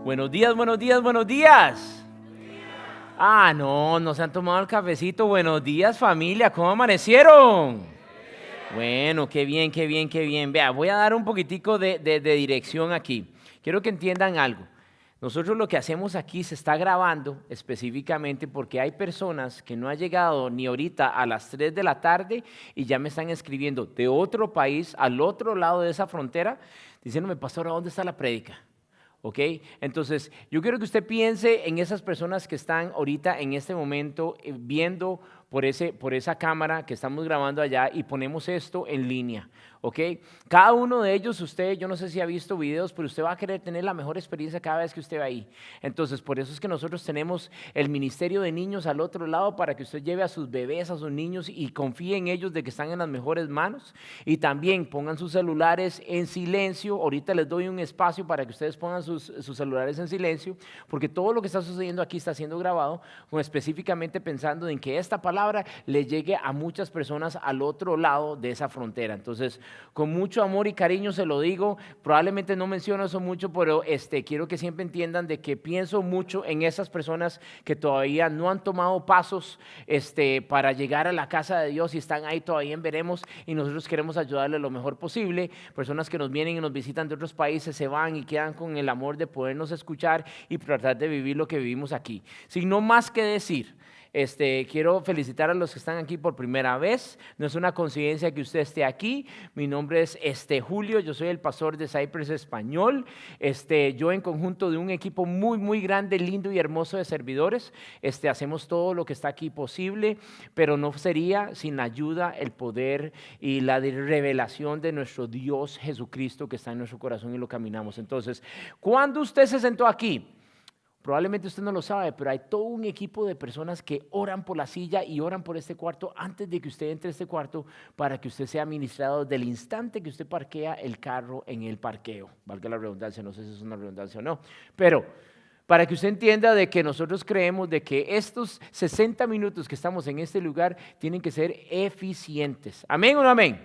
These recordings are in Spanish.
Buenos días, buenos días, buenos días. Ah, no se han tomado el cafecito. Buenos días, familia, ¿cómo amanecieron? Bueno, qué bien, qué bien, qué bien. Vea, voy a dar un poquitico de dirección aquí. Quiero que entiendan algo. Nosotros lo que hacemos aquí se está grabando específicamente porque hay personas que no han llegado ni ahorita a las 3 de la tarde y ya me están escribiendo de otro país, al otro lado de esa frontera, diciéndome, pastor, ¿a dónde está la prédica? ¿Ok? Entonces, yo quiero que usted piense en esas personas que están ahorita en este momento viendo por esa cámara que estamos grabando allá y ponemos esto en línea, ¿ok? Cada uno de ellos, yo no sé si ha visto videos, pero usted va a querer tener la mejor experiencia cada vez que usted va ahí. Entonces, por eso es que nosotros tenemos el Ministerio de Niños al otro lado para que usted lleve a sus bebés, a sus niños y confíe en ellos de que están en las mejores manos. Y también pongan sus celulares en silencio. Ahorita les doy un espacio para que ustedes pongan sus celulares en silencio, porque todo lo que está sucediendo aquí está siendo grabado, específicamente pensando en que esta palabra le llegue a muchas personas al otro lado de esa frontera. Entonces, con mucho amor y cariño se lo digo, probablemente no menciono eso mucho, pero quiero que siempre entiendan de que pienso mucho en esas personas que todavía no han tomado pasos para llegar a la casa de Dios y están ahí todavía en veremos, y nosotros queremos ayudarles lo mejor posible. Personas que nos vienen y nos visitan de otros países se van y quedan con el amor de podernos escuchar y tratar de vivir lo que vivimos aquí. Sin no más que decir, quiero felicitar a los que están aquí por primera vez. No es una coincidencia que usted esté aquí. Mi nombre es Julio, yo soy el pastor de Cypress Español. Yo en conjunto de un equipo muy, muy grande, lindo y hermoso de servidores, hacemos todo lo que está aquí posible, pero no sería sin la ayuda, el poder y la revelación de nuestro Dios Jesucristo que está en nuestro corazón y lo caminamos. Entonces, cuando usted se sentó aquí, probablemente usted no lo sabe, pero hay todo un equipo de personas que oran por la silla y oran por este cuarto antes de que usted entre a este cuarto para que usted sea ministrado del instante que usted parquea el carro en el parqueo. Valga la redundancia, no sé si es una redundancia o no, pero para que usted entienda de que nosotros creemos de que estos 60 minutos que estamos en este lugar tienen que ser eficientes. ¿Amén o no amén?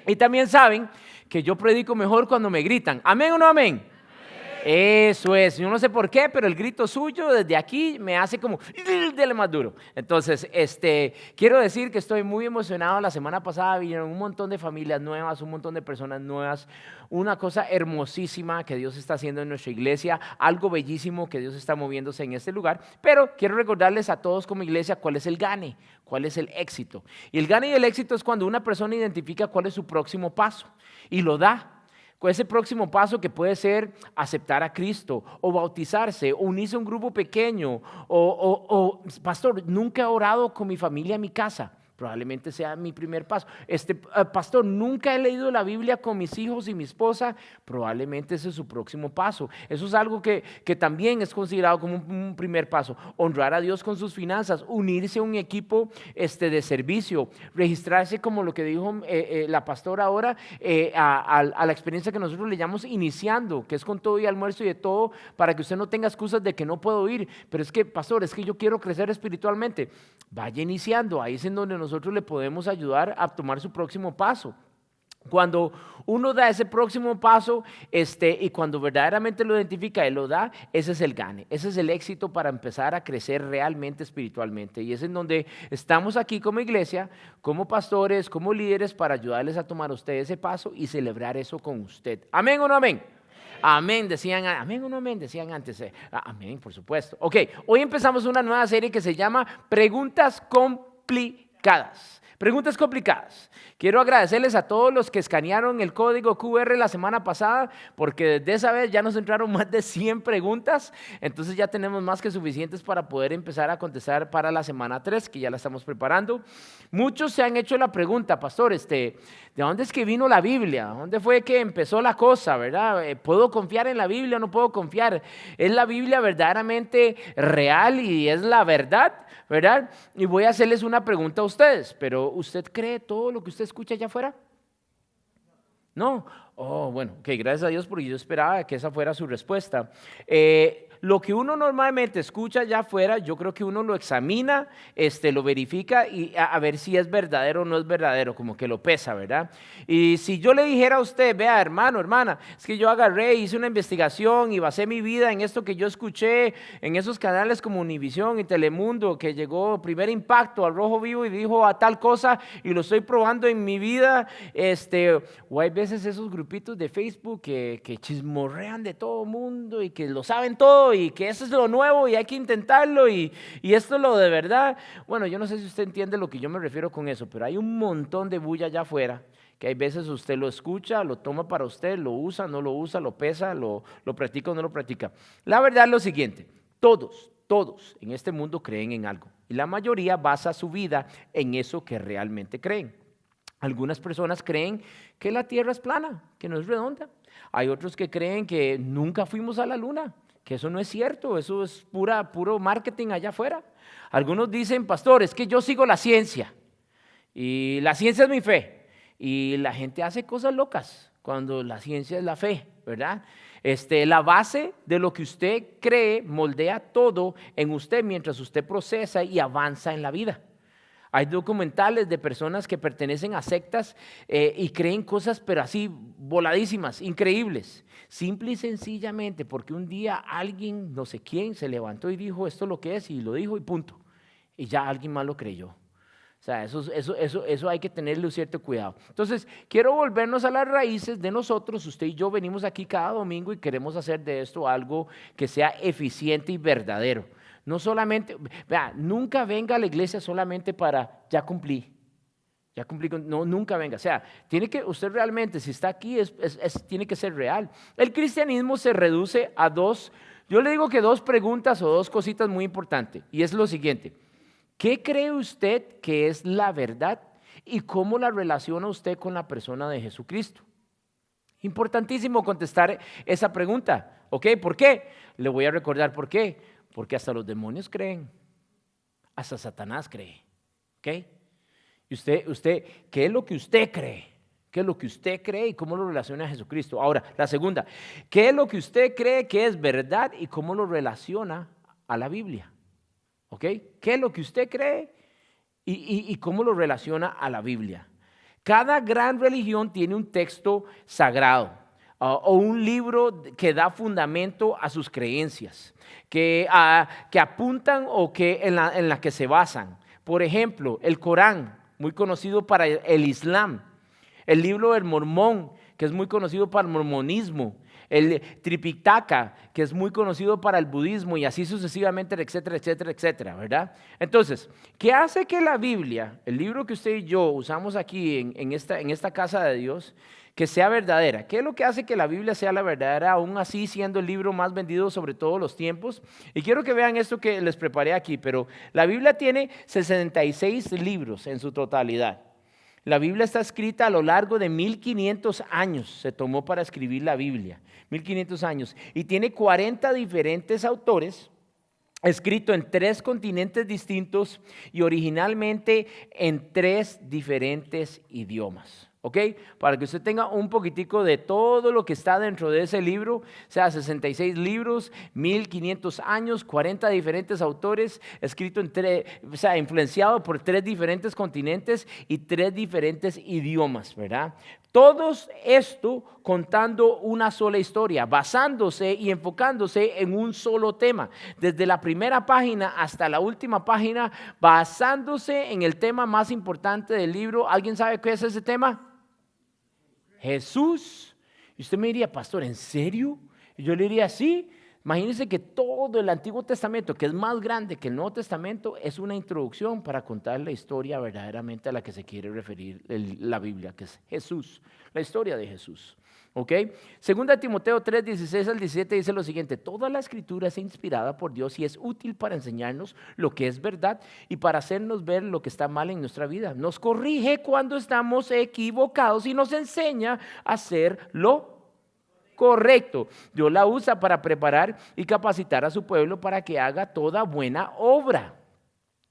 Y también saben que yo predico mejor cuando me gritan. ¿Amén o no amén? Eso es, yo no sé por qué, pero el grito suyo desde aquí me hace como, dele más duro. Entonces, quiero decir que estoy muy emocionado. La semana pasada vinieron un montón de familias nuevas, un montón de personas nuevas, una cosa hermosísima que Dios está haciendo en nuestra iglesia, algo bellísimo que Dios está moviéndose en este lugar, pero quiero recordarles a todos como iglesia cuál es el gane, cuál es el éxito. Y el gane y el éxito es cuando una persona identifica cuál es su próximo paso y lo da. Con ese próximo paso que puede ser aceptar a Cristo o bautizarse o unirse a un grupo pequeño o pastor, nunca he orado con mi familia en mi casa. Probablemente sea mi primer paso. Pastor, nunca he leído la Biblia con mis hijos y mi esposa. Probablemente ese es su próximo paso. Eso es algo que también es considerado como un primer paso. Honrar a Dios con sus finanzas, unirse a un equipo de servicio, registrarse como lo que dijo la pastora ahora, a la experiencia que nosotros le llamamos iniciando, que es con todo y almuerzo y de todo, para que usted no tenga excusas de que no puedo ir. Pero es que, pastor, es que yo quiero crecer espiritualmente. Vaya iniciando, ahí es en donde nosotros le podemos ayudar a tomar su próximo paso. Cuando uno da ese próximo paso y cuando verdaderamente lo identifica y lo da, ese es el gane, ese es el éxito para empezar a crecer realmente espiritualmente. Y es en donde estamos aquí como iglesia, como pastores, como líderes, para ayudarles a tomar a usted ese paso y celebrar eso con usted. ¿Amén o no amén? Amén, decían, amén o no amén, decían antes. Amén, por supuesto. Ok, hoy empezamos una nueva serie que se llama Preguntas Complicadas. Preguntas complicadas. Quiero agradecerles a todos los que escanearon el código QR la semana pasada, porque desde esa vez ya nos entraron más de 100 preguntas, entonces ya tenemos más que suficientes para poder empezar a contestar para la semana 3, que ya la estamos preparando. Muchos se han hecho la pregunta, pastor, ¿de dónde es que vino la Biblia? ¿Dónde fue que empezó la cosa, verdad? ¿Puedo confiar en la Biblia o no puedo confiar? ¿Es la Biblia verdaderamente real y es la verdad? ¿Verdad? Y voy a hacerles una pregunta a ustedes, pero ¿usted cree todo lo que usted escucha allá afuera? No. Oh, bueno, ok, gracias a Dios porque yo esperaba que esa fuera su respuesta. Lo que uno normalmente escucha allá afuera, yo creo que uno lo examina, lo verifica y a ver si es verdadero o no es verdadero, como que lo pesa, ¿verdad? Y si yo le dijera a usted, vea, hermano, hermana, es que yo agarré, hice una investigación y basé mi vida en esto que yo escuché, en esos canales como Univisión y Telemundo, que llegó Primer Impacto al Rojo Vivo y dijo a tal cosa y lo estoy probando en mi vida, o hay veces esos grupitos de Facebook que chismorrean de todo mundo y que lo saben todo y que eso es lo nuevo y hay que intentarlo y esto es lo de verdad. Bueno, yo no sé si usted entiende lo que yo me refiero con eso, pero hay un montón de bulla allá afuera que hay veces usted lo escucha, lo toma para usted, lo usa, no lo usa, lo pesa, lo practica o no lo practica. La verdad es lo siguiente, todos en este mundo creen en algo y la mayoría basa su vida en eso que realmente creen. Algunas personas creen que la tierra es plana, que no es redonda. Hay otros que creen que nunca fuimos a la luna, que eso no es cierto, eso es puro marketing allá afuera. Algunos dicen, pastor, es que yo sigo la ciencia y la ciencia es mi fe. Y la gente hace cosas locas cuando la ciencia es la fe, ¿verdad? La base de lo que usted cree moldea todo en usted mientras usted procesa y avanza en la vida. Hay documentales de personas que pertenecen a sectas y creen cosas pero así voladísimas, increíbles. Simple y sencillamente porque un día alguien, no sé quién, se levantó y dijo esto es lo que es y lo dijo y punto. Y ya alguien más lo creyó. O sea, eso hay que tenerle un cierto cuidado. Entonces, quiero volvernos a las raíces de nosotros. Usted y yo venimos aquí cada domingo y queremos hacer de esto algo que sea eficiente y verdadero. No solamente, vea, nunca venga a la iglesia solamente para ya cumplí, no, nunca venga. O sea, tiene que, usted realmente, si está aquí, tiene que ser real. El cristianismo se reduce a yo le digo que dos preguntas o dos cositas muy importantes, y es lo siguiente: ¿qué cree usted que es la verdad y cómo la relaciona usted con la persona de Jesucristo? Importantísimo contestar esa pregunta, ¿ok? ¿Por qué? Le voy a recordar por qué. Porque hasta los demonios creen, hasta Satanás cree, ¿ok? Y usted, ¿qué es lo que usted cree? ¿Qué es lo que usted cree y cómo lo relaciona a Jesucristo? Ahora, la segunda, ¿qué es lo que usted cree que es verdad y cómo lo relaciona a la Biblia? ¿Ok? ¿Qué es lo que usted cree y cómo lo relaciona a la Biblia? Cada gran religión tiene un texto sagrado. O un libro que da fundamento a sus creencias, que apuntan o que en la que se basan. Por ejemplo, el Corán, muy conocido para el Islam, el libro del Mormón, que es muy conocido para el mormonismo, el Tripitaka, que es muy conocido para el budismo y así sucesivamente, etcétera, etcétera, etcétera, ¿verdad? Entonces, ¿qué hace que la Biblia, el libro que usted y yo usamos aquí en esta casa de Dios, que sea verdadera? ¿Qué es lo que hace que la Biblia sea la verdadera, aún así siendo el libro más vendido sobre todos los tiempos? Y quiero que vean esto que les preparé aquí, pero la Biblia tiene 66 libros en su totalidad. La Biblia está escrita a lo largo de 1500 años, se tomó para escribir la Biblia, 1500 años, y tiene 40 diferentes autores, escrito en 3 continentes distintos y originalmente en 3 diferentes idiomas. ¿Ok? Para que usted tenga un poquitico de todo lo que está dentro de ese libro, o sea, 66 libros, 1500 años, 40 diferentes autores, escrito influenciado por 3 diferentes continentes y 3 diferentes idiomas, ¿verdad? Todos esto contando una sola historia, basándose y enfocándose en un solo tema, desde la primera página hasta la última página, basándose en el tema más importante del libro. ¿Alguien sabe qué es ese tema? Jesús. Y usted me diría, pastor, ¿en serio? Y yo le diría, sí. Imagínense que todo el Antiguo Testamento, que es más grande que el Nuevo Testamento, es una introducción para contar la historia verdaderamente a la que se quiere referir la Biblia, que es Jesús, la historia de Jesús. ¿Ok? Segunda Timoteo 3, 16 al 17 dice lo siguiente: toda la escritura es inspirada por Dios y es útil para enseñarnos lo que es verdad y para hacernos ver lo que está mal en nuestra vida. Nos corrige cuando estamos equivocados y nos enseña a hacer lo correcto. Dios la usa para preparar y capacitar a su pueblo para que haga toda buena obra.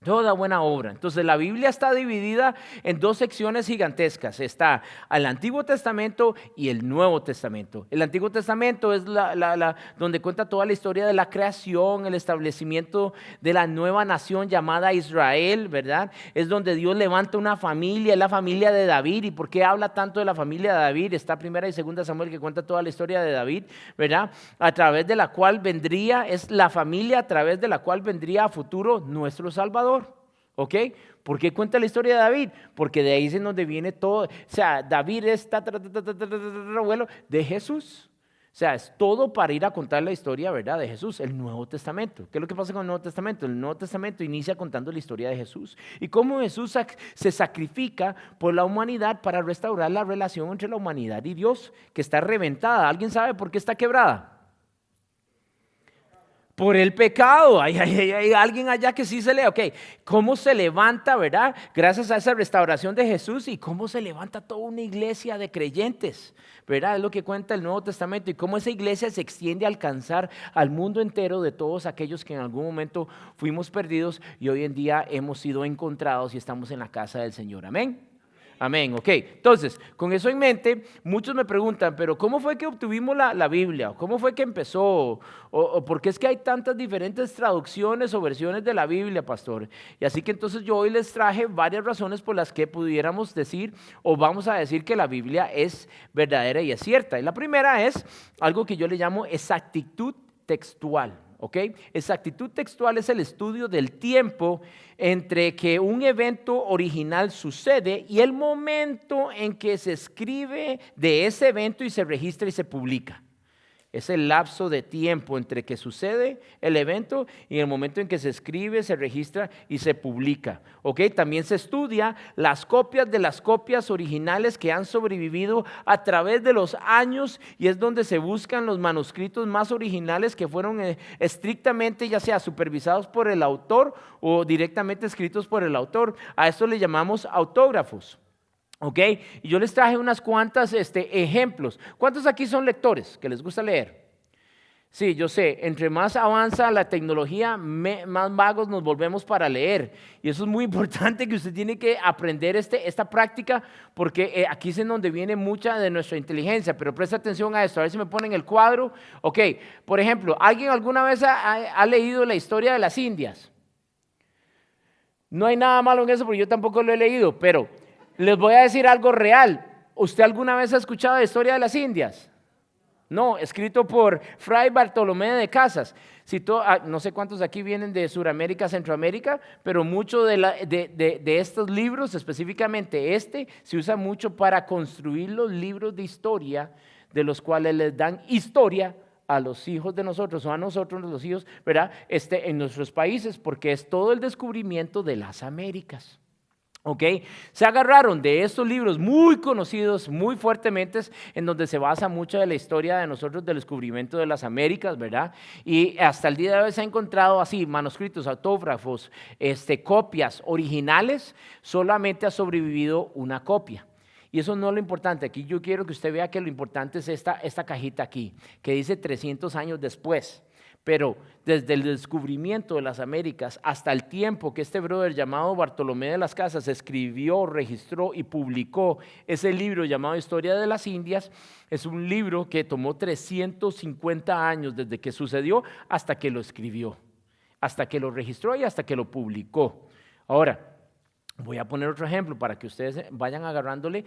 Toda buena obra. Entonces la Biblia está dividida en dos secciones gigantescas. Está el Antiguo Testamento y el Nuevo Testamento. El Antiguo Testamento es donde cuenta toda la historia de la creación, el establecimiento de la nueva nación llamada Israel, ¿verdad? Es donde Dios levanta una familia, es la familia de David. ¿Y por qué habla tanto de la familia de David? Está Primera y Segunda Samuel que cuenta toda la historia de David, ¿verdad? A través de la cual vendría, es la familia a través de la cual vendría a futuro nuestro Salvador. ¿Ok? ¿Por qué cuenta la historia de David? Porque de ahí es en donde viene todo. O sea, David es abuelo de Jesús. O sea, es todo para ir a contar la historia, ¿verdad? De Jesús, el Nuevo Testamento. ¿Qué es lo que pasa con el Nuevo Testamento? El Nuevo Testamento inicia contando la historia de Jesús. Y cómo Jesús se sacrifica por la humanidad para restaurar la relación entre la humanidad y Dios, que está reventada. ¿Alguien sabe por qué está quebrada? Por el pecado. Hay alguien allá que sí se lee. Ok, ¿cómo se levanta, verdad? Gracias a esa restauración de Jesús y cómo se levanta toda una iglesia de creyentes, ¿verdad? Es lo que cuenta el Nuevo Testamento y cómo esa iglesia se extiende a alcanzar al mundo entero de todos aquellos que en algún momento fuimos perdidos y hoy en día hemos sido encontrados y estamos en la casa del Señor. Amén. Amén, ok. Entonces, con eso en mente, muchos me preguntan, pero ¿cómo fue que obtuvimos la Biblia? ¿Cómo fue que empezó? ¿O por qué es que hay tantas diferentes traducciones o versiones de la Biblia, pastor? Y así que entonces yo hoy les traje varias razones por las que pudiéramos decir o vamos a decir que la Biblia es verdadera y es cierta. Y la primera es algo que yo le llamo exactitud textual. ¿Ok? Exactitud textual es el estudio del tiempo entre que un evento original sucede y el momento en que se escribe de ese evento y se registra y se publica. Es el lapso de tiempo entre que sucede el evento y el momento en que se escribe, se registra y se publica. ¿Ok? También se estudia las copias de las copias originales que han sobrevivido a través de los años y es donde se buscan los manuscritos más originales que fueron estrictamente ya sea supervisados por el autor o directamente escritos por el autor. A esto le llamamos autógrafos. ¿Ok? Y yo les traje unas cuantas ejemplos. ¿Cuántos aquí son lectores que les gusta leer? Sí, yo sé, entre más avanza la tecnología, más vagos nos volvemos para leer. Y eso es muy importante que usted tiene que aprender esta práctica porque aquí es en donde viene mucha de nuestra inteligencia. Pero presta atención a esto, a ver si me ponen el cuadro. Ok, por ejemplo, ¿alguien alguna vez ha leído la historia de las Indias? No hay nada malo en eso porque yo tampoco lo he leído, pero les voy a decir algo real. ¿Usted alguna vez ha escuchado la historia de las Indias? No, escrito por Fray Bartolomé de Casas. No sé cuántos aquí vienen de Sudamérica, Centroamérica, pero muchos de estos libros, específicamente se usa mucho para construir los libros de historia, de los cuales les dan historia a los hijos de nosotros o a nosotros los hijos, ¿verdad? En nuestros países, porque es todo el descubrimiento de las Américas. ¿Ok? Se agarraron de estos libros muy conocidos, muy fuertemente, en donde se basa mucho de la historia de nosotros del descubrimiento de las Américas, ¿verdad? Y hasta el día de hoy se ha encontrado así, manuscritos, autógrafos, copias originales, solamente ha sobrevivido una copia. Y eso no es lo importante, aquí yo quiero que usted vea que lo importante es esta cajita aquí, que dice 300 años después. Pero desde el descubrimiento de las Américas hasta el tiempo que este brother llamado Bartolomé de las Casas escribió, registró y publicó ese libro llamado Historia de las Indias, es un libro que tomó 350 años desde que sucedió hasta que lo escribió, hasta que lo registró y hasta que lo publicó. Ahora, voy a poner otro ejemplo para que ustedes vayan agarrándole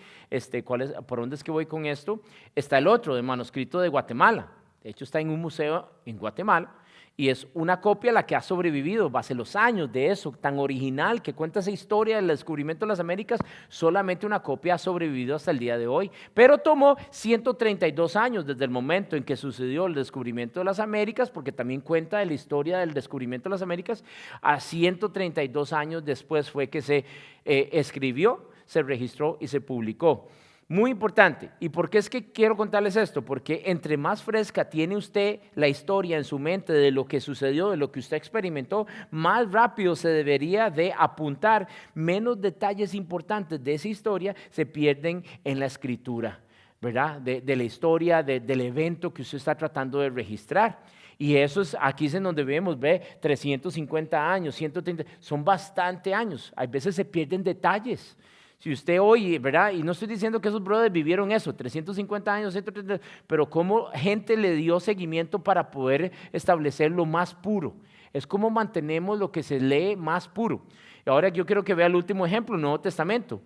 por dónde es que voy con esto. Está el otro de manuscrito de Guatemala. De hecho, está en un museo en Guatemala y es una copia la que ha sobrevivido hace los años de eso, tan original que cuenta esa historia del descubrimiento de las Américas. Solamente una copia ha sobrevivido hasta el día de hoy, pero tomó 132 años desde el momento en que sucedió el descubrimiento de las Américas, porque también cuenta de la historia del descubrimiento de las Américas. A 132 años después fue que se escribió, se registró y se publicó. Muy importante. ¿Y por qué es que quiero contarles esto? Porque entre más fresca tiene usted la historia en su mente de lo que sucedió, de lo que usted experimentó, más rápido se debería de apuntar. Menos detalles importantes de esa historia se pierden en la escritura. ¿verdad? De la historia, del evento que usted está tratando de registrar. Y eso es, aquí es en donde vemos, 350 años, 130, son bastante años. Hay veces se pierden detalles. Si usted oye, ¿verdad? Y no estoy diciendo que esos brothers vivieron eso, 350 años, 130, pero cómo gente le dio seguimiento para poder establecer lo más puro. Es como mantenemos lo que se lee más puro. Y ahora yo quiero que vea el último ejemplo, el Nuevo Testamento.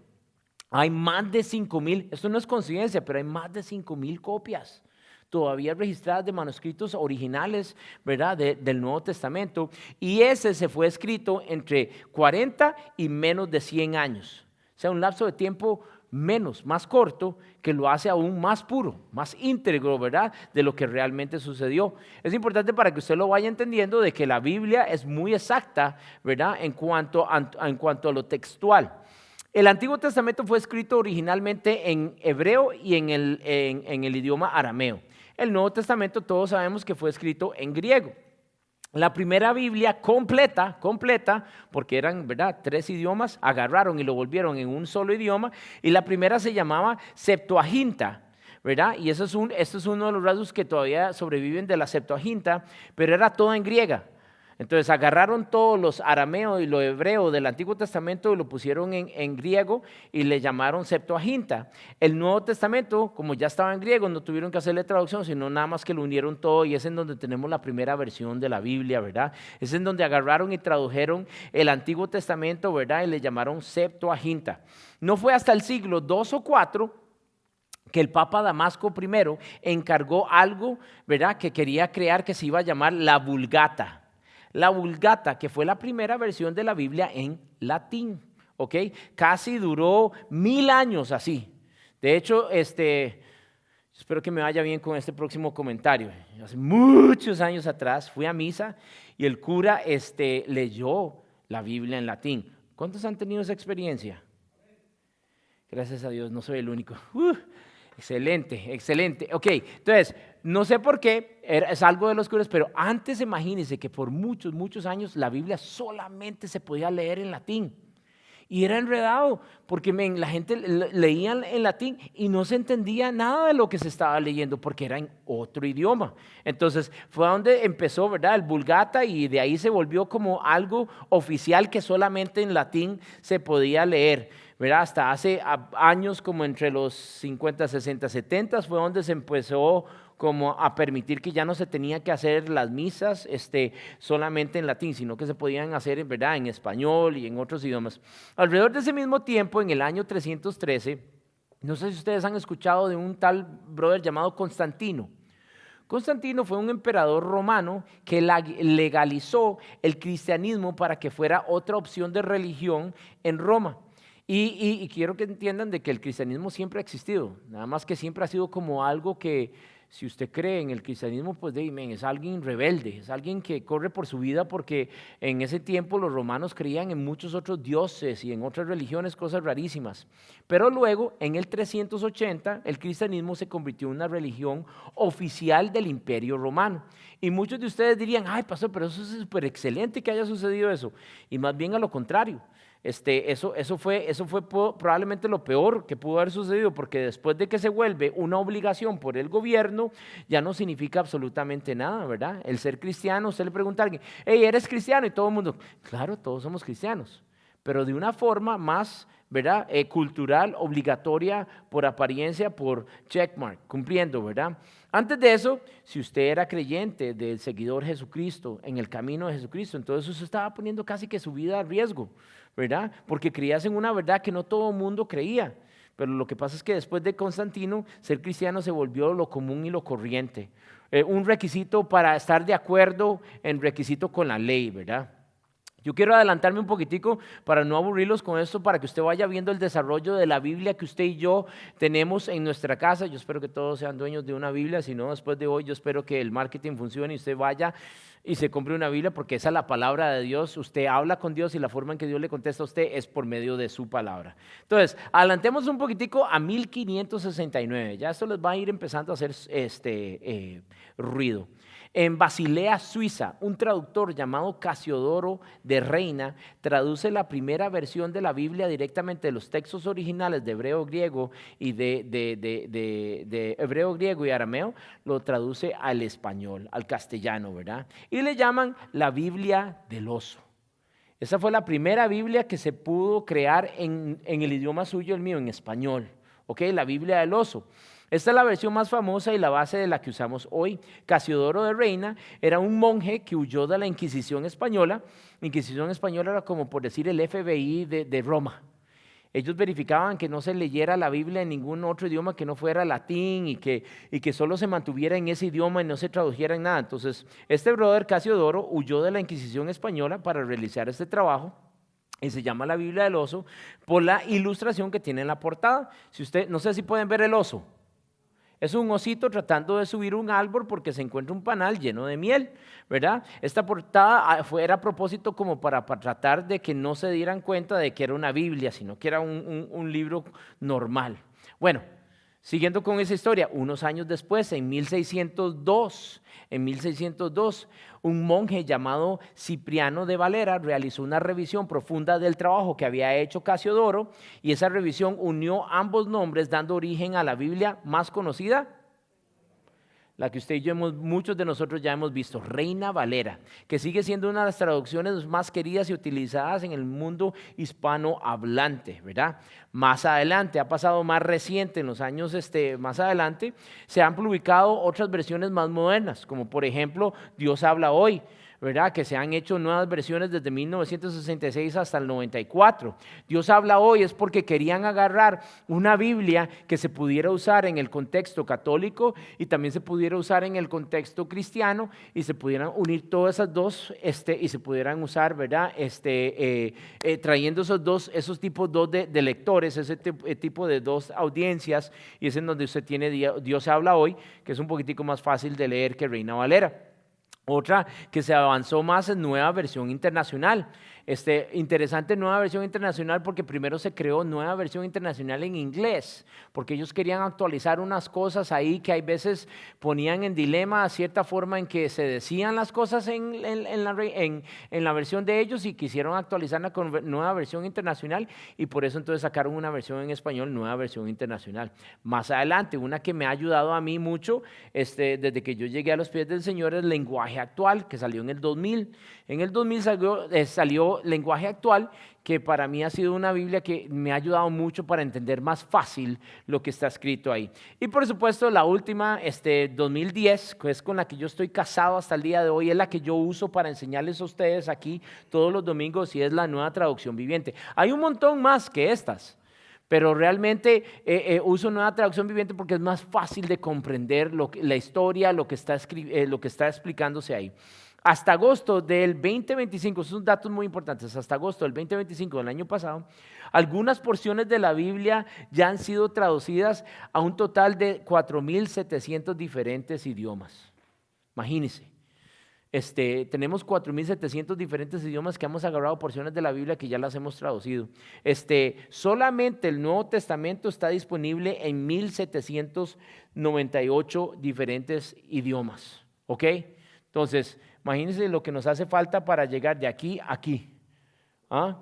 Hay más de 5,000, esto no es coincidencia, pero hay más de 5,000 copias todavía registradas de manuscritos originales, ¿verdad? Del Nuevo Testamento. Y ese se fue escrito entre 40 y menos de 100 años. O sea, un lapso de tiempo más corto, que lo hace aún más puro, más íntegro, ¿verdad? De lo que realmente sucedió. Es importante para que usted lo vaya entendiendo de que la Biblia es muy exacta, ¿verdad? En cuanto a lo textual. El Antiguo Testamento fue escrito originalmente en hebreo y en el idioma arameo. El Nuevo Testamento todos sabemos que fue escrito en griego. La primera Biblia completa, porque eran, ¿verdad?, 3 idiomas, agarraron y lo volvieron en un solo idioma, y la primera se llamaba Septuaginta, ¿verdad? Y este es uno de los rasgos que todavía sobreviven de la Septuaginta, pero era toda en griega. Entonces agarraron todos los arameos y lo hebreo del Antiguo Testamento y lo pusieron en griego y le llamaron Septuaginta. El Nuevo Testamento, como ya estaba en griego, no tuvieron que hacerle traducción, sino nada más que lo unieron todo, y es en donde tenemos la primera versión de la Biblia, ¿verdad? Es en donde agarraron y tradujeron el Antiguo Testamento, ¿verdad? Y le llamaron Septuaginta. No fue hasta el siglo II o IV que el Papa Damasco I encargó algo, ¿verdad?, que quería crear, que se iba a llamar la Vulgata. La Vulgata, que fue la primera versión de la Biblia en latín, ¿ok? Casi duró 1000 años así. De hecho, espero que me vaya bien con este próximo comentario. Hace muchos años atrás fui a misa y el cura leyó la Biblia en latín. ¿Cuántos han tenido esa experiencia? Gracias a Dios, no soy el único. Excelente, excelente. Ok, entonces, no sé por qué, es algo de los curas, pero antes imagínense que por muchos, muchos años la Biblia solamente se podía leer en latín. Y era enredado, porque la gente leía en latín y no se entendía nada de lo que se estaba leyendo, porque era en otro idioma. Entonces, fue donde empezó, ¿verdad?, el Vulgata, y de ahí se volvió como algo oficial que solamente en latín se podía leer, ¿verdad? Hasta hace años, como entre los 50, 60, 70, fue donde se empezó como a permitir que ya no se tenía que hacer las misas solamente en latín, sino que se podían hacer, ¿verdad?, en español y en otros idiomas. Alrededor de ese mismo tiempo, en el año 313, no sé si ustedes han escuchado de un tal brother llamado Constantino. Constantino fue un emperador romano que legalizó el cristianismo para que fuera otra opción de religión en Roma. Y quiero que entiendan de que el cristianismo siempre ha existido, nada más que siempre ha sido como algo que, si usted cree en el cristianismo, pues es alguien rebelde, es alguien que corre por su vida, porque en ese tiempo los romanos creían en muchos otros dioses y en otras religiones, cosas rarísimas. Pero luego, en el 380, el cristianismo se convirtió en una religión oficial del Imperio Romano. Y muchos de ustedes dirían, ay, pastor, pero eso es súper excelente que haya sucedido eso. Y más bien a lo contrario. Eso fue probablemente lo peor que pudo haber sucedido, porque después de que se vuelve una obligación por el gobierno, ya no significa absolutamente nada, ¿verdad? El ser cristiano, usted le pregunta a alguien, hey, ¿eres cristiano? Y todo el mundo, claro, todos somos cristianos, pero de una forma más, ¿verdad?, cultural, obligatoria, por apariencia, por checkmark, cumpliendo, ¿verdad? Antes de eso, si usted era creyente del seguidor Jesucristo, en el camino de Jesucristo, entonces usted estaba poniendo casi que su vida a riesgo, ¿verdad? Porque creías en una verdad que no todo el mundo creía. Pero lo que pasa es que después de Constantino, ser cristiano se volvió lo común y lo corriente. Un requisito para estar de acuerdo en requisito con la ley, ¿verdad? Yo quiero adelantarme un poquitico para no aburrirlos con esto, para que usted vaya viendo el desarrollo de la Biblia que usted y yo tenemos en nuestra casa. Yo espero que todos sean dueños de una Biblia, si no, después de hoy yo espero que el marketing funcione y usted vaya y se compre una Biblia, porque esa es la palabra de Dios. Usted habla con Dios y la forma en que Dios le contesta a usted es por medio de su palabra. Entonces, adelantemos un poquitico a 1569. Ya esto les va a ir empezando a hacer ruido. En Basilea, Suiza, un traductor llamado Casiodoro de de Reina traduce la primera versión de la Biblia directamente de los textos originales de hebreo, griego y de hebreo, griego y arameo, lo traduce al español, al castellano, ¿verdad? Y le llaman la Biblia del oso. Esa fue la primera Biblia que se pudo crear en el idioma suyo, el mío, en español. ¿Ok? La Biblia del oso. Esta es la versión más famosa y la base de la que usamos hoy. Casiodoro de Reina era un monje que huyó de la Inquisición española. La Inquisición española era como por decir el FBI de Roma. Ellos verificaban que no se leyera la Biblia en ningún otro idioma que no fuera latín y que solo se mantuviera en ese idioma y no se tradujera en nada. Entonces, este brother Casiodoro huyó de la Inquisición española para realizar este trabajo. Y se llama la Biblia del oso por la ilustración que tiene en la portada. Si usted, no sé si pueden ver el oso. Es un osito tratando de subir un árbol porque se encuentra un panal lleno de miel, ¿verdad? Esta portada era a propósito como para tratar de que no se dieran cuenta de que era una Biblia, sino que era un libro normal. Bueno, siguiendo con esa historia, unos años después, en 1602, un monje llamado Cipriano de Valera realizó una revisión profunda del trabajo que había hecho Casiodoro, y esa revisión unió ambos nombres, dando origen a la Biblia más conocida, la que usted y yo muchos de nosotros ya hemos visto, Reina Valera, que sigue siendo una de las traducciones más queridas y utilizadas en el mundo hispanohablante, ¿verdad? Más adelante, ha pasado más reciente, en los años más adelante, se han publicado otras versiones más modernas, como por ejemplo, Dios habla hoy, ¿verdad? Que se han hecho nuevas versiones desde 1966 hasta el 94. Dios habla hoy es porque querían agarrar una Biblia que se pudiera usar en el contexto católico y también se pudiera usar en el contexto cristiano y se pudieran unir todas esas dos y se pudieran usar, ¿verdad? Trayendo esos tipos dos de lectores, ese tipo de dos audiencias, y es en donde usted tiene Dios habla hoy, que es un poquitico más fácil de leer que Reina Valera. Otra que se avanzó más es Nueva Versión Internacional. Interesante Nueva Versión Internacional porque primero se creó Nueva Versión Internacional en inglés, porque ellos querían actualizar unas cosas ahí que hay veces ponían en dilema a cierta forma en que se decían las cosas en la versión de ellos, y quisieron actualizarla con Nueva Versión Internacional, y por eso entonces sacaron una versión en español, Nueva Versión Internacional. Más adelante, una que me ha ayudado a mí mucho desde que yo llegué a los pies del Señor es Lenguaje Actual, que salió en el 2000. En el 2000 salió Lenguaje Actual, que para mí ha sido una Biblia que me ha ayudado mucho para entender más fácil lo que está escrito ahí. Y por supuesto la última, 2010, que es con la que yo estoy casado hasta el día de hoy, es la que yo uso para enseñarles a ustedes aquí todos los domingos, y es la Nueva Traducción Viviente. Hay un montón más que estas, pero realmente uso Nueva Traducción Viviente porque es más fácil de comprender la historia, lo que está explicándose ahí. Hasta agosto del 2025, esos son datos muy importantes, hasta agosto del 2025 del año pasado, algunas porciones de la Biblia ya han sido traducidas a un total de 4,700 diferentes idiomas. Imagínense. Tenemos 4,700 diferentes idiomas que hemos agarrado porciones de la Biblia que ya las hemos traducido. Solamente el Nuevo Testamento está disponible en 1,798 diferentes idiomas. ¿Ok? Entonces, imagínense lo que nos hace falta para llegar de aquí a aquí.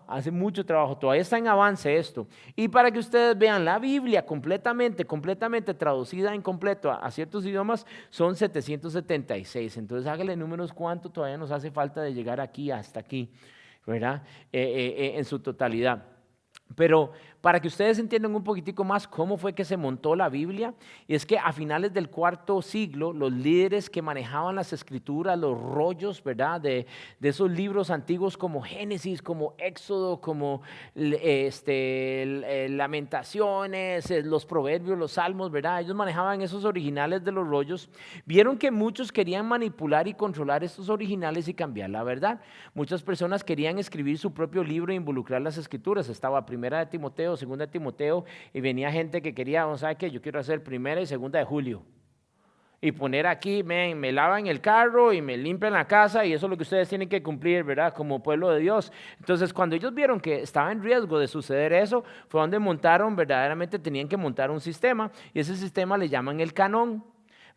Hace mucho trabajo, todavía está en avance esto. Y para que ustedes vean, la Biblia completamente traducida en completo a ciertos idiomas son 776. Entonces hágale números cuánto todavía nos hace falta de llegar aquí hasta aquí, ¿verdad? En su totalidad. Pero para que ustedes entiendan un poquitico más cómo fue que se montó la Biblia, y es que a finales del IV siglo, los líderes que manejaban las escrituras, los rollos, ¿verdad? De esos libros antiguos como Génesis, como Éxodo, como Lamentaciones, los Proverbios, los Salmos, ¿verdad? Ellos manejaban esos originales de los rollos. Vieron que muchos querían manipular y controlar estos originales y cambiar la verdad. Muchas personas querían escribir su propio libro e involucrar las escrituras. Estaba Primera de Timoteo, Segunda de Timoteo, y venía gente que quería, ¿sabe qué? Yo quiero hacer Primera y Segunda de Julio. Y poner aquí, me lavan el carro y me limpian la casa, y eso es lo que ustedes tienen que cumplir, ¿verdad? Como pueblo de Dios. Entonces, cuando ellos vieron que estaba en riesgo de suceder eso, fue donde verdaderamente tenían que montar un sistema, y ese sistema le llaman el canón.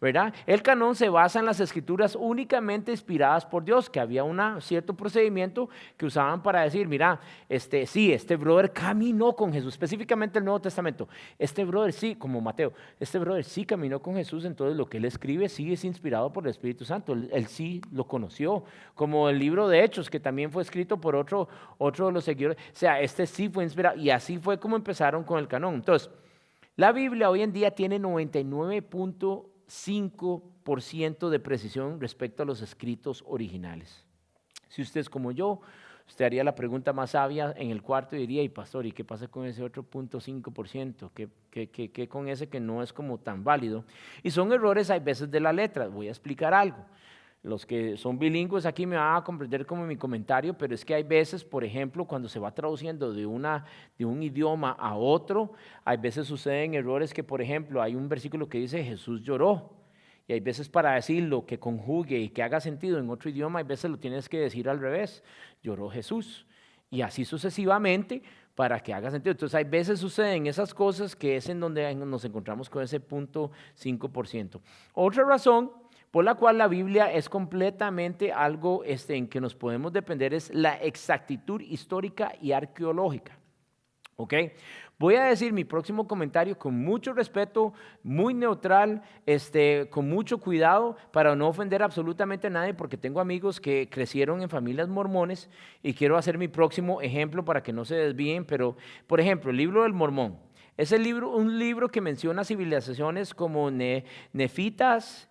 ¿verdad? El canon se basa en las escrituras únicamente inspiradas por Dios, que había un cierto procedimiento que usaban para decir, mira, sí, este brother caminó con Jesús, específicamente el Nuevo Testamento. Este brother sí, como Mateo, este brother sí caminó con Jesús, entonces lo que él escribe sí es inspirado por el Espíritu Santo, él sí lo conoció, como el libro de Hechos, que también fue escrito por otro de los seguidores, o sea, sí fue inspirado, y así fue como empezaron con el canon. Entonces, la Biblia hoy en día tiene 99.5% de precisión respecto a los escritos originales. Si usted es como yo, usted haría la pregunta más sabia en el cuarto y diría, y pastor, ¿y qué pasa con ese otro 0.5%? ¿Qué con ese que no es como tan válido? Y son errores, hay veces, de la letra. Voy a explicar algo. Los que son bilingües aquí me van a comprender como mi comentario, pero es que hay veces, por ejemplo, cuando se va traduciendo de un idioma a otro, hay veces suceden errores que, por ejemplo, hay un versículo que dice Jesús lloró, y hay veces para decirlo que conjugue y que haga sentido en otro idioma, hay veces lo tienes que decir al revés, lloró Jesús, y así sucesivamente para que haga sentido. Entonces hay veces suceden esas cosas que es en donde nos encontramos con ese 0.5%. Otra razón por la cual la Biblia es completamente algo en que nos podemos depender es la exactitud histórica y arqueológica. ¿Ok? Voy a decir mi próximo comentario con mucho respeto, muy neutral, con mucho cuidado para no ofender absolutamente a nadie, porque tengo amigos que crecieron en familias mormones y quiero hacer mi próximo ejemplo para que no se desvíen. Pero, por ejemplo, el libro del Mormón. Es un libro que menciona civilizaciones como nefitas,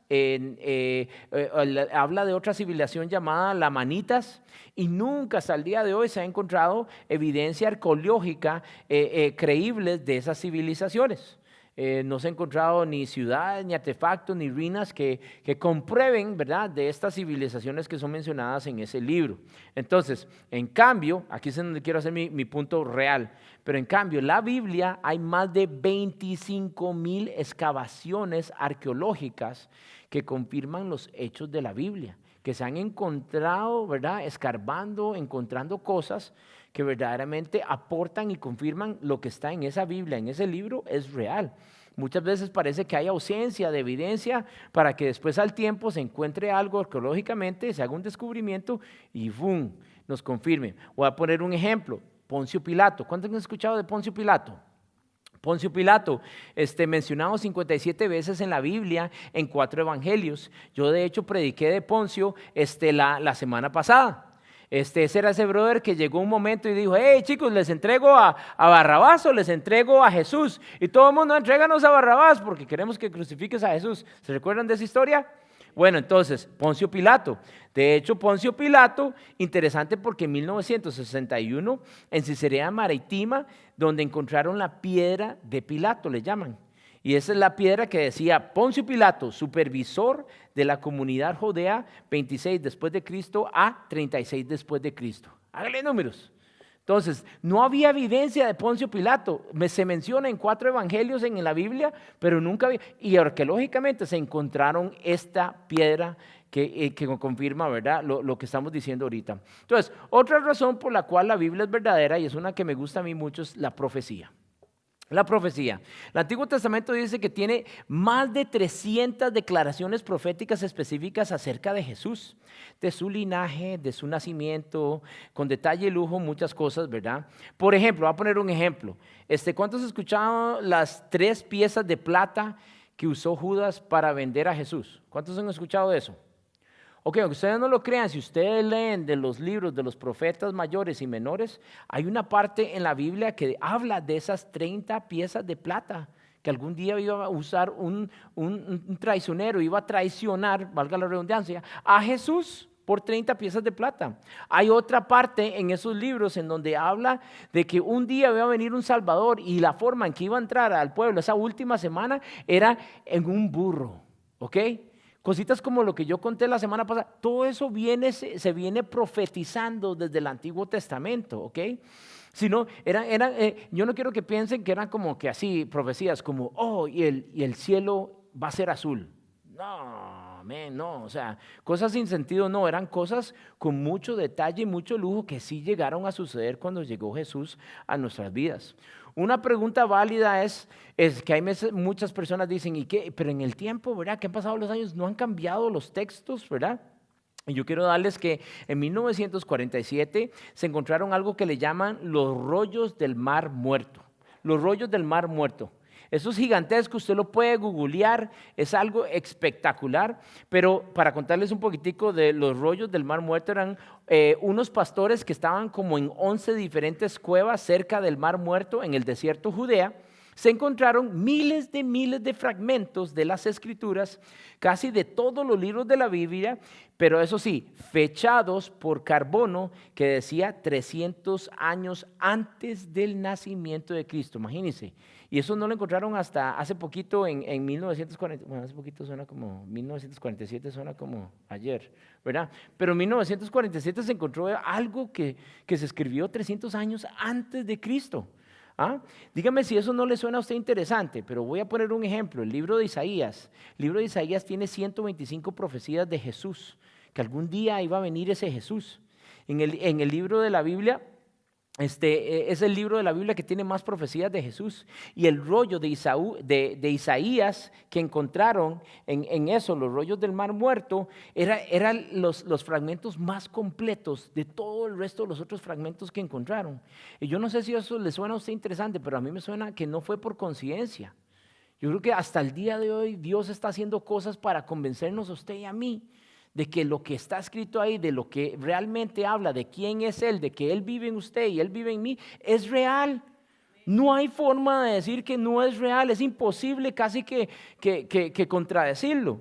habla de otra civilización llamada lamanitas, y nunca hasta el día de hoy se ha encontrado evidencia arqueológica creíble de esas civilizaciones. No se ha encontrado ni ciudades, ni artefactos, ni ruinas que comprueben, ¿verdad?, de estas civilizaciones que son mencionadas en ese libro. Entonces, en cambio, aquí es donde quiero hacer mi punto real, pero en cambio, en la Biblia hay más de 25,000 excavaciones arqueológicas que confirman los hechos de la Biblia, que se han encontrado, ¿verdad?, escarbando, encontrando cosas que verdaderamente aportan y confirman lo que está en esa Biblia, en ese libro, es real. Muchas veces parece que hay ausencia de evidencia para que después al tiempo se encuentre algo arqueológicamente, se haga un descubrimiento y ¡boom!, nos confirme. Voy a poner un ejemplo, Poncio Pilato. ¿Cuántos han escuchado de Poncio Pilato? Poncio Pilato, mencionado 57 veces en la Biblia, en 4 evangelios. Yo de hecho prediqué de Poncio la semana pasada. Ese era ese brother que llegó un momento y dijo, hey chicos, les entrego a Barrabás o les entrego a Jesús. Y todo el mundo, entréganos a Barrabás porque queremos que crucifiques a Jesús. ¿Se recuerdan de esa historia? Bueno, entonces, Poncio Pilato. De hecho, Poncio Pilato, interesante porque en 1961, en Cesarea Marítima, donde encontraron la piedra de Pilato, le llaman. Y esa es la piedra que decía Poncio Pilato, supervisor de la comunidad judea, 26 después de Cristo a 36 después de Cristo. Hágale números. Entonces, no había evidencia de Poncio Pilato. Se menciona en 4 evangelios en la Biblia, pero nunca había. Y arqueológicamente se encontraron esta piedra que confirma, ¿verdad?, lo que estamos diciendo ahorita. Entonces, otra razón por la cual la Biblia es verdadera, y es una que me gusta a mí mucho, es la profecía. La profecía. El Antiguo Testamento dice que tiene más de 300 declaraciones proféticas específicas acerca de Jesús, de su linaje, de su nacimiento, con detalle y lujo, muchas cosas, ¿verdad? Por ejemplo, voy a poner un ejemplo. ¿Cuántos han escuchado las 3 piezas de plata que usó Judas para vender a Jesús? ¿Cuántos han escuchado de eso? Ok, aunque ustedes no lo crean, si ustedes leen de los libros de los profetas mayores y menores, hay una parte en la Biblia que habla de esas 30 piezas de plata que algún día iba a usar un traicionero, iba a traicionar, valga la redundancia, a Jesús por 30 piezas de plata. Hay otra parte en esos libros en donde habla de que un día iba a venir un Salvador y la forma en que iba a entrar al pueblo esa última semana era en un burro, ¿ok? Cositas como lo que yo conté la semana pasada, todo eso se viene profetizando desde el Antiguo Testamento, ¿ok? Yo no quiero que piensen que eran como que así profecías como, y el cielo va a ser azul. No, amén, no, o sea, cosas sin sentido no, eran cosas con mucho detalle y mucho lujo que sí llegaron a suceder cuando llegó Jesús a nuestras vidas. Una pregunta válida es que hay muchas personas dicen, ¿y qué? Pero en el tiempo, ¿verdad? ¿Qué han pasado los años? ¿No han cambiado los textos, verdad? Y yo quiero darles que en 1947 se encontraron algo que le llaman los rollos del Mar Muerto. Los rollos del Mar Muerto. Eso es gigantesco, usted lo puede googlear, es algo espectacular, pero para contarles un poquitico de los rollos del Mar Muerto, eran unos pastores que estaban como en 11 diferentes cuevas cerca del Mar Muerto en el desierto Judea. Se encontraron miles de fragmentos de las Escrituras, casi de todos los libros de la Biblia, pero eso sí, fechados por carbono que decía 300 años antes del nacimiento de Cristo, imagínense. Y eso no lo encontraron hasta hace poquito en 1940, bueno, hace poquito suena como 1947, suena como ayer, ¿verdad? Pero en 1947 se encontró algo que se escribió 300 años antes de Cristo. ¿Ah? Dígame si eso no le suena a usted interesante, pero voy a poner un ejemplo, el libro de Isaías. El libro de Isaías tiene 125 profecías de Jesús, que algún día iba a venir ese Jesús. En el libro de la Biblia, es el libro de la Biblia que tiene más profecías de Jesús. Y el rollo de Isaías que encontraron en eso, los rollos del Mar Muerto, eran los fragmentos más completos de todo el resto de los otros fragmentos que encontraron. Y yo no sé si eso le suena a usted interesante, pero a mí me suena que no fue por coincidencia. Yo creo que hasta el día de hoy Dios está haciendo cosas para convencernos a usted y a mí de que lo que está escrito ahí, de lo que realmente habla, de quién es Él, de que Él vive en usted y Él vive en mí, es real. No hay forma de decir que no es real, es imposible casi que contradecirlo.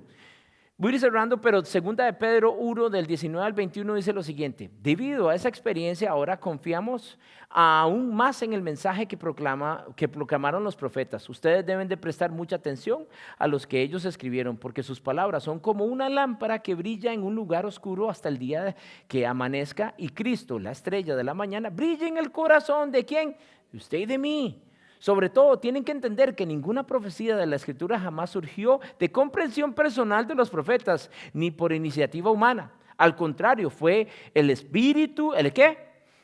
Voy a ir cerrando, pero 2 de Pedro 1 del 19 al 21 dice lo siguiente: debido a esa experiencia ahora confiamos aún más en el mensaje que proclamaron los profetas. Ustedes deben de prestar mucha atención a los que ellos escribieron, porque sus palabras son como una lámpara que brilla en un lugar oscuro hasta el día que amanezca y Cristo, la estrella de la mañana, brilla en el corazón ¿de quién? De usted y de mí. Sobre todo, tienen que entender que ninguna profecía de la Escritura jamás surgió de comprensión personal de los profetas, ni por iniciativa humana. Al contrario, fue el Espíritu, ¿el qué?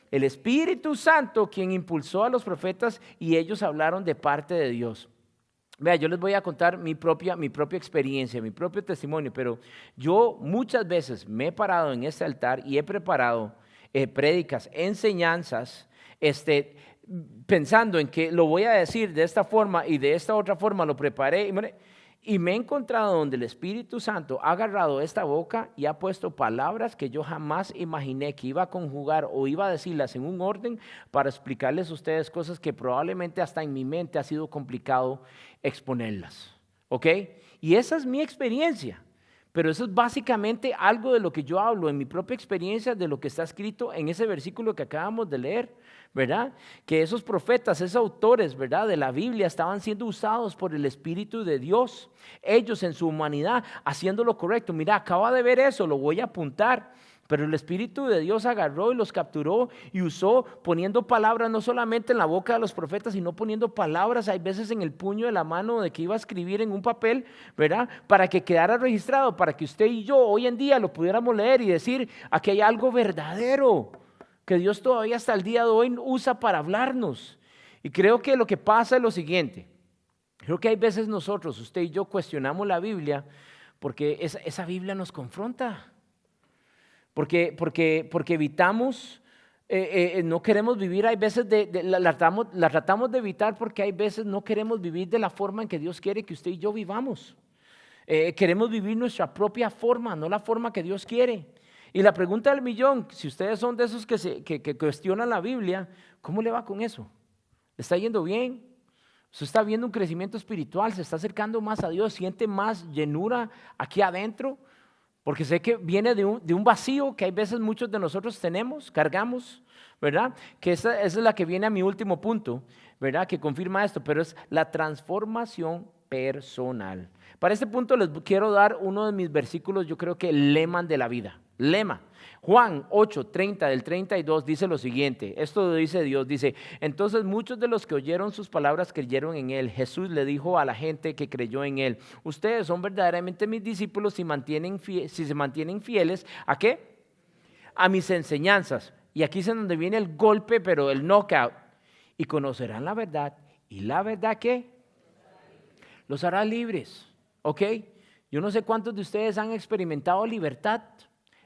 El Espíritu Santo quien impulsó a los profetas y ellos hablaron de parte de Dios. Vea, yo les voy a contar mi propia experiencia, mi propio testimonio, pero yo muchas veces me he parado en este altar y he preparado prédicas, enseñanzas, pensando en que lo voy a decir de esta forma y de esta otra forma lo preparé y me he encontrado donde el Espíritu Santo ha agarrado esta boca y ha puesto palabras que yo jamás imaginé que iba a conjugar o iba a decirlas en un orden para explicarles a ustedes cosas que probablemente hasta en mi mente ha sido complicado exponerlas, ¿ok? Y esa es mi experiencia. Pero eso es básicamente algo de lo que yo hablo en mi propia experiencia, de lo que está escrito en ese versículo que acabamos de leer, ¿verdad? Que esos profetas, esos autores, ¿verdad? De la Biblia estaban siendo usados por el Espíritu de Dios. Ellos en su humanidad haciendo lo correcto. Mira, acaba de ver eso, lo voy a apuntar. Pero el Espíritu de Dios agarró y los capturó y usó poniendo palabras no solamente en la boca de los profetas, sino poniendo palabras, hay veces en el puño de la mano de que iba a escribir en un papel, ¿verdad? Para que quedara registrado, para que usted y yo hoy en día lo pudiéramos leer y decir, aquí hay algo verdadero que Dios todavía hasta el día de hoy usa para hablarnos. Y creo que lo que pasa es lo siguiente. Creo que hay veces nosotros, usted y yo, cuestionamos la Biblia porque esa Biblia nos confronta. Porque evitamos, no queremos vivir, hay veces la tratamos de evitar porque hay veces no queremos vivir de la forma en que Dios quiere que usted y yo vivamos. Queremos vivir nuestra propia forma, no la forma que Dios quiere. Y la pregunta del millón, si ustedes son de esos que cuestionan la Biblia, ¿cómo le va con eso? ¿Le está yendo bien? ¿Usted está viendo un crecimiento espiritual? ¿Se está acercando más a Dios? ¿Siente más llenura aquí adentro? Porque sé que viene de un vacío que hay veces muchos de nosotros tenemos, cargamos, ¿verdad? Que esa es la que viene a mi último punto, ¿verdad? Que confirma esto, pero es la transformación personal. Para este punto les quiero dar uno de mis versículos, yo creo que el lema de la vida. Lema. Juan 8:30 del 32 dice lo siguiente, esto lo dice Dios, dice, entonces muchos de los que oyeron sus palabras creyeron en él. Jesús le dijo a la gente que creyó en él, ustedes son verdaderamente mis discípulos si se mantienen fieles, ¿a qué? A mis enseñanzas. Y aquí es en donde viene el golpe, pero el knockout. Y conocerán la verdad. ¿Y la verdad qué? Los hará libres, ¿ok? Yo no sé cuántos de ustedes han experimentado libertad.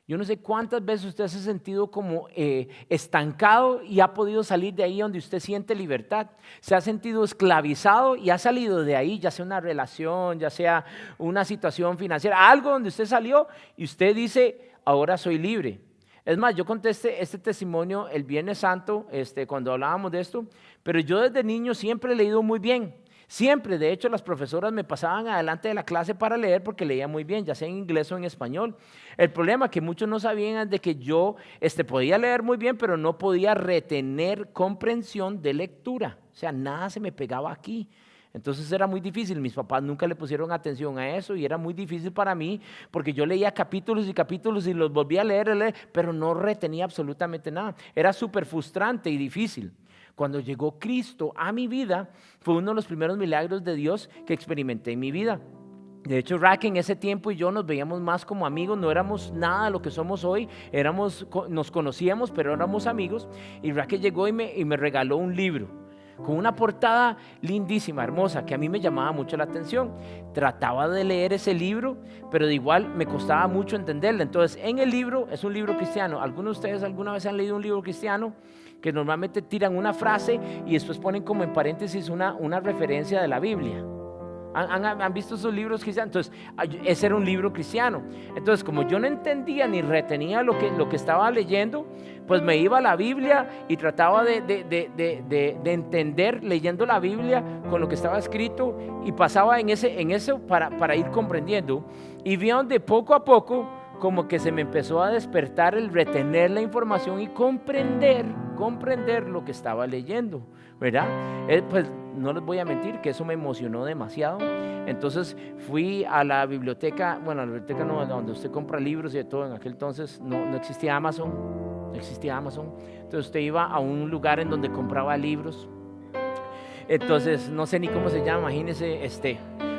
Yo no sé cuántas veces usted se ha sentido como estancado y ha podido salir de ahí donde usted siente libertad. Se ha sentido esclavizado y ha salido de ahí, ya sea una relación, ya sea una situación financiera, algo donde usted salió y usted dice, ahora soy libre. Es más, yo conté este testimonio el Viernes Santo, cuando hablábamos de esto, pero yo desde niño siempre he leído muy bien. Siempre, de hecho, las profesoras me pasaban adelante de la clase para leer porque leía muy bien, ya sea en inglés o en español. El problema que muchos no sabían es de que yo podía leer muy bien, pero no podía retener comprensión de lectura. O sea, nada se me pegaba aquí. Entonces era muy difícil, mis papás nunca le pusieron atención a eso y era muy difícil para mí porque yo leía capítulos y capítulos y los volvía a leer, pero no retenía absolutamente nada. Era súper frustrante y difícil. Cuando llegó Cristo a mi vida, fue uno de los primeros milagros de Dios que experimenté en mi vida. De hecho, Raquel en ese tiempo y yo nos veíamos más como amigos, no éramos nada de lo que somos hoy, nos conocíamos, pero éramos amigos. Y Raquel llegó y me regaló un libro con una portada lindísima, hermosa, que a mí me llamaba mucho la atención. Trataba de leer ese libro, pero de igual me costaba mucho entenderlo. Entonces, en el libro, es un libro cristiano. ¿Algunos de ustedes alguna vez han leído un libro cristiano? Que normalmente tiran una frase y después ponen como en paréntesis una referencia de la Biblia. ¿Han visto esos libros cristianos? Entonces, ese era un libro cristiano. Entonces, como yo no entendía ni retenía lo que estaba leyendo, pues me iba a la Biblia y trataba de entender leyendo la Biblia con lo que estaba escrito y pasaba en eso para ir comprendiendo. Y vi donde poco a poco como que se me empezó a despertar el retener la información y comprender lo que estaba leyendo, ¿verdad? Pues no les voy a mentir que eso me emocionó demasiado. Entonces fui a la biblioteca, bueno, a la biblioteca no, donde usted compra libros y de todo. En aquel entonces no existía Amazon, entonces usted iba a un lugar en donde compraba libros. Entonces no sé ni cómo se llama, imagínese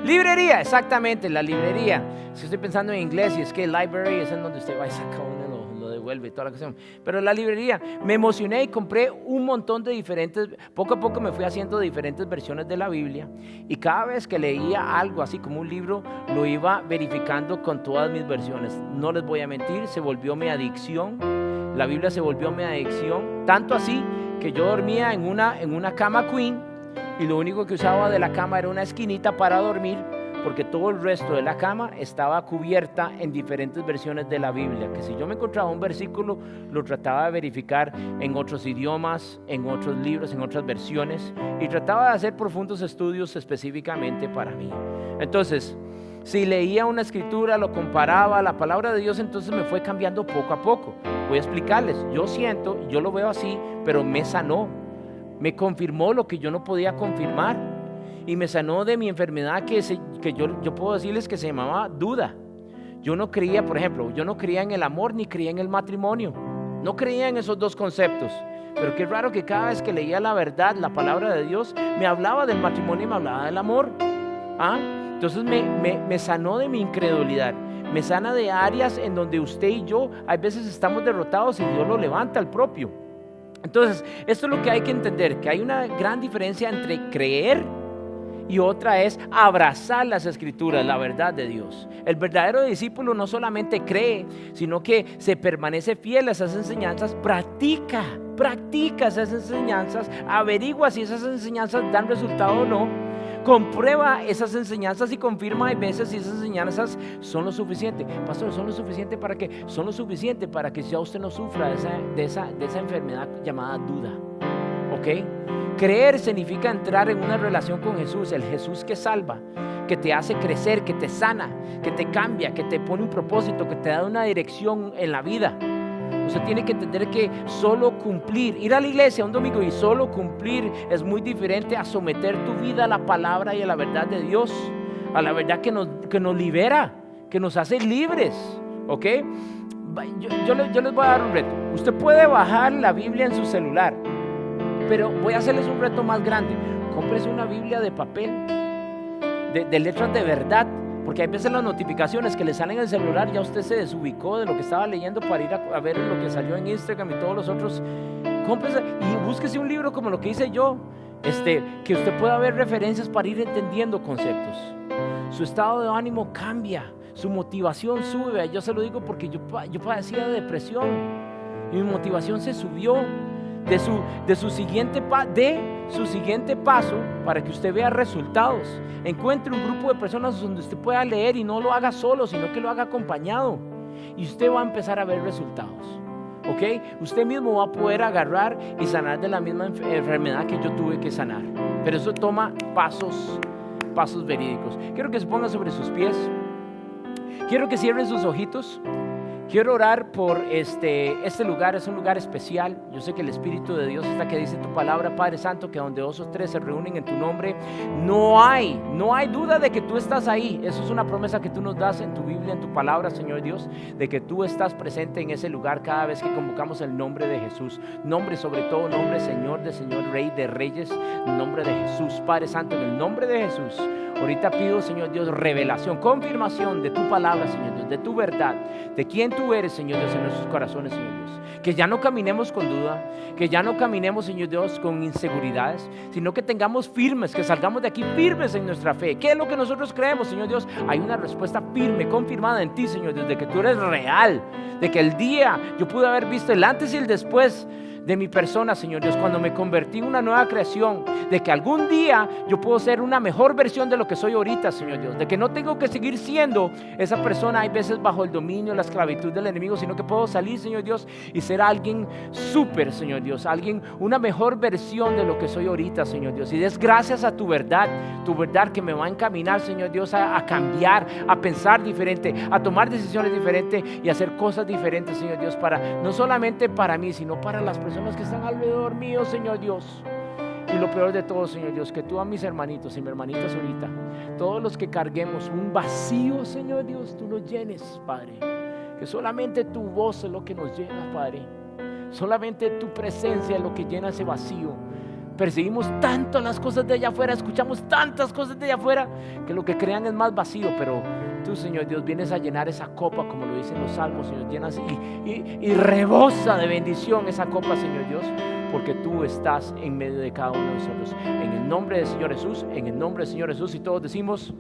librería, exactamente, la librería. Si estoy pensando en inglés y es que library es en donde usted va y saca uno, lo devuelve y toda la cuestión. Pero la librería, me emocioné y compré un montón de diferentes, poco a poco me fui haciendo diferentes versiones de la Biblia. Y cada vez que leía algo así como un libro, lo iba verificando con todas mis versiones. No les voy a mentir, se volvió mi adicción. La Biblia se volvió mi adicción. Tanto así que yo dormía en una cama queen. Y lo único que usaba de la cama era una esquinita para dormir, porque todo el resto de la cama estaba cubierta en diferentes versiones de la Biblia, que si yo me encontraba un versículo, lo trataba de verificar en otros idiomas, en otros libros, en otras versiones, y trataba de hacer profundos estudios específicamente para mí. Entonces, si leía una escritura, lo comparaba, la palabra de Dios entonces me fue cambiando poco a poco. Voy a explicarles, yo lo veo así, pero me sanó. Me confirmó lo que yo no podía confirmar y me sanó de mi enfermedad que yo puedo decirles que se llamaba duda. Yo no creía, por ejemplo, yo no creía en el amor ni creía en el matrimonio. No creía en esos dos conceptos. Pero qué raro que cada vez que leía la verdad, la palabra de Dios, me hablaba del matrimonio y me hablaba del amor. Entonces me sanó de mi incredulidad. Me sana de áreas en donde usted y yo a veces estamos derrotados y Dios lo levanta al propio. Entonces, esto es lo que hay que entender, que hay una gran diferencia entre creer y otra es abrazar las escrituras, la verdad de Dios. El verdadero discípulo no solamente cree, sino que se permanece fiel a esas enseñanzas, practica esas enseñanzas, averigua si esas enseñanzas dan resultado o no. Comprueba esas enseñanzas y confirma a veces si esas enseñanzas son lo suficiente. Pastor, ¿son lo suficiente para qué? Son lo suficiente para que ya usted no sufra de esa enfermedad llamada duda. ¿Ok? Creer significa entrar en una relación con Jesús, el Jesús que salva, que te hace crecer, que te sana, que te cambia, que te pone un propósito, que te da una dirección en la vida. Usted tiene que entender que solo cumplir, ir a la iglesia un domingo y solo cumplir es muy diferente a someter tu vida a la palabra y a la verdad de Dios, a la verdad que nos libera, que nos hace libres, ¿ok? Yo les voy a dar un reto. Usted puede bajar la Biblia en su celular, pero voy a hacerles un reto más grande. Cómprese una Biblia de papel, de letras de verdad, porque hay veces las notificaciones que le salen en el celular, ya usted se desubicó de lo que estaba leyendo para ir a ver lo que salió en Instagram y todos los otros. Cómprese y búsquese un libro como lo que hice yo, que usted pueda ver referencias para ir entendiendo conceptos. Su estado de ánimo cambia, su motivación sube. Yo se lo digo porque yo padecía de depresión y mi motivación se subió de su siguiente paso para que usted vea resultados. Encuentre un grupo de personas donde usted pueda leer y no lo haga solo, sino que lo haga acompañado, y usted va a empezar a ver resultados. ¿Ok? Usted mismo va a poder agarrar y sanar de la misma enfermedad que yo tuve que sanar, pero eso toma pasos verídicos. Quiero que se pongan sobre sus pies, quiero que cierren sus ojitos. Quiero orar por este lugar. Es un lugar especial. Yo sé que el Espíritu de Dios está, que dice tu palabra, Padre Santo, que donde 2 o 3 se reúnen en tu nombre, no hay duda de que tú estás ahí. Eso es una promesa que tú nos das en tu Biblia, en tu palabra, Señor Dios, de que tú estás presente en ese lugar cada vez que convocamos el nombre de Jesús. Nombre sobre todo, nombre Señor de Señor, Rey de Reyes, nombre de Jesús. Padre Santo, en el nombre de Jesús, ahorita pido, Señor Dios, revelación, confirmación de tu palabra, Señor Dios, de tu verdad, de quién tú eres, Señor Dios, en nuestros corazones, Señor Dios. Que ya no caminemos con duda, que ya no caminemos, Señor Dios, con inseguridades, sino que tengamos firmes, que salgamos de aquí firmes en nuestra fe. ¿Qué es lo que nosotros creemos, Señor Dios? Hay una respuesta firme, confirmada en ti, Señor Dios, de que tú eres real, de que el día yo pude haber visto el antes y el después de mi persona, Señor Dios, cuando me convertí en una nueva creación, de que algún día yo puedo ser una mejor versión de lo que soy ahorita, Señor Dios, de que no tengo que seguir siendo esa persona, hay veces bajo el dominio, la esclavitud del enemigo, sino que puedo salir, Señor Dios, y ser alguien súper, Señor Dios, una mejor versión de lo que soy ahorita, Señor Dios, y des gracias a tu verdad que me va a encaminar, Señor Dios, a cambiar, a pensar diferente, a tomar decisiones diferentes y a hacer cosas diferentes, Señor Dios, no solamente para mí, sino para las personas que están alrededor mío, Señor Dios. Y lo peor de todo, Señor Dios, que tú a mis hermanitos y mis hermanitas ahorita, todos los que carguemos un vacío, Señor Dios, tú nos llenes, Padre. Que solamente tu voz es lo que nos llena, Padre. Solamente tu presencia es lo que llena ese vacío. Perseguimos tanto las cosas de allá afuera, escuchamos tantas cosas de allá afuera, que lo que crean es más vacío, pero tú, Señor Dios, vienes a llenar esa copa, como lo dicen los salmos, Señor, llenas y rebosa de bendición esa copa, Señor Dios, porque tú estás en medio de cada uno de nosotros. En el nombre del Señor Jesús, en el nombre del Señor Jesús, y todos decimos...